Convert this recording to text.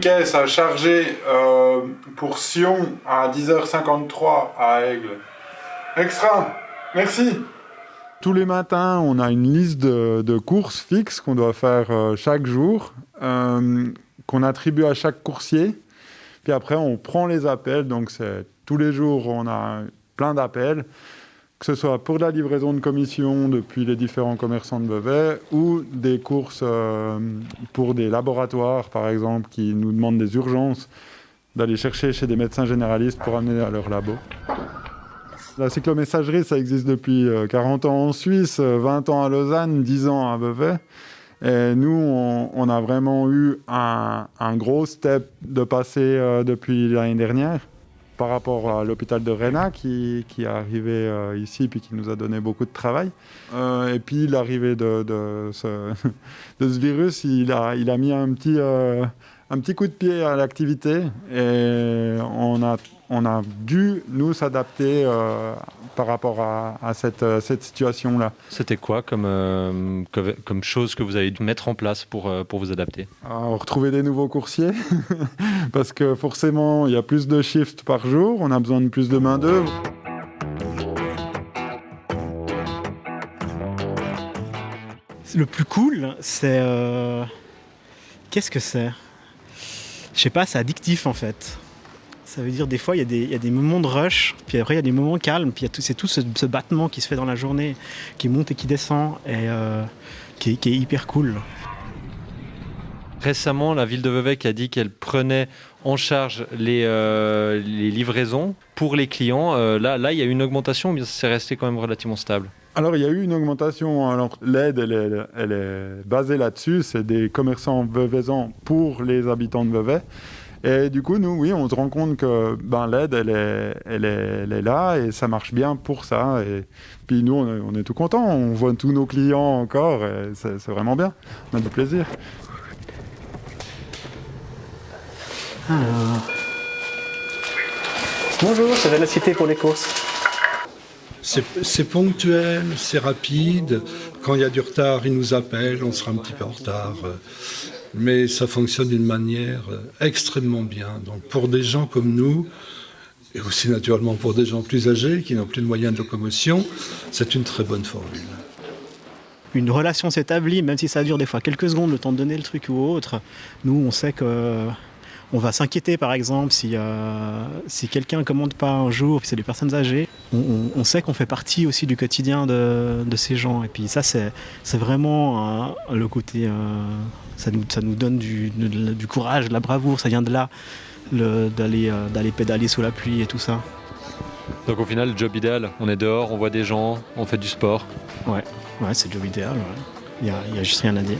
caisse à charger pour Sion à 10h53 à Aigle. Extra, merci. Tous les matins, on a une liste de courses fixes qu'on doit faire chaque jour, qu'on attribue à chaque coursier. Puis après, on prend les appels, donc c'est tous les jours, on a plein d'appels, que ce soit pour de la livraison de commission depuis les différents commerçants de Vevey ou des courses pour des laboratoires, par exemple, qui nous demandent des urgences d'aller chercher chez des médecins généralistes pour amener à leur labo. La cyclomessagerie, ça existe depuis 40 ans en Suisse, 20 ans à Lausanne, 10 ans à Vevey. Et nous, on a vraiment eu un gros step de passé depuis l'année dernière par rapport à l'hôpital de Rhénat qui est arrivé ici puis qui nous a donné beaucoup de travail. Et puis l'arrivée de ce virus, il a mis un petit coup de pied à l'activité et on a dû nous s'adapter par rapport à cette situation-là. C'était quoi comme chose que vous avez dû mettre en place pour vous adapter ? Retrouver des nouveaux coursiers, parce que forcément, il y a plus de shifts par jour, on a besoin de plus de main-d'œuvre. Le plus cool, c'est... Qu'est-ce que c'est ? Je sais pas, c'est addictif en fait. Ça veut dire des fois il y a des moments de rush, puis après il y a des moments calmes, puis c'est tout ce battement qui se fait dans la journée, qui monte et qui descend, et qui est hyper cool. Récemment, la ville de Vevey qui a dit qu'elle prenait en charge les livraisons pour les clients. Là, il y a eu une augmentation, mais c'est resté quand même relativement stable. Alors, il y a eu une augmentation. Alors, l'aide, elle est basée là-dessus. C'est des commerçants veveysans pour les habitants de Vevey. Et du coup, nous, oui, on se rend compte que l'aide, elle est là et ça marche bien pour ça. Et puis nous, on est tout contents. On voit tous nos clients encore et c'est vraiment bien. On a du plaisir. Alors... Bonjour, c'est la cité pour les courses. C'est ponctuel, c'est rapide. Quand il y a du retard, ils nous appellent, on sera un petit peu en retard. Mais ça fonctionne d'une manière extrêmement bien. Donc pour des gens comme nous, et aussi naturellement pour des gens plus âgés qui n'ont plus de moyens de locomotion, c'est une très bonne formule. Une relation s'établit, même si ça dure des fois quelques secondes, le temps de donner le truc ou autre. Nous, on sait que... On va s'inquiéter par exemple si quelqu'un ne commande pas un jour, puis c'est des personnes âgées. On sait qu'on fait partie aussi du quotidien de ces gens. Et puis ça, c'est vraiment le côté... ça nous donne du courage, de la bravoure, ça vient de là, d'aller pédaler sous la pluie et tout ça. Donc au final, le job idéal, on est dehors, on voit des gens, on fait du sport. Ouais, c'est le job idéal. Il y a juste rien à dire.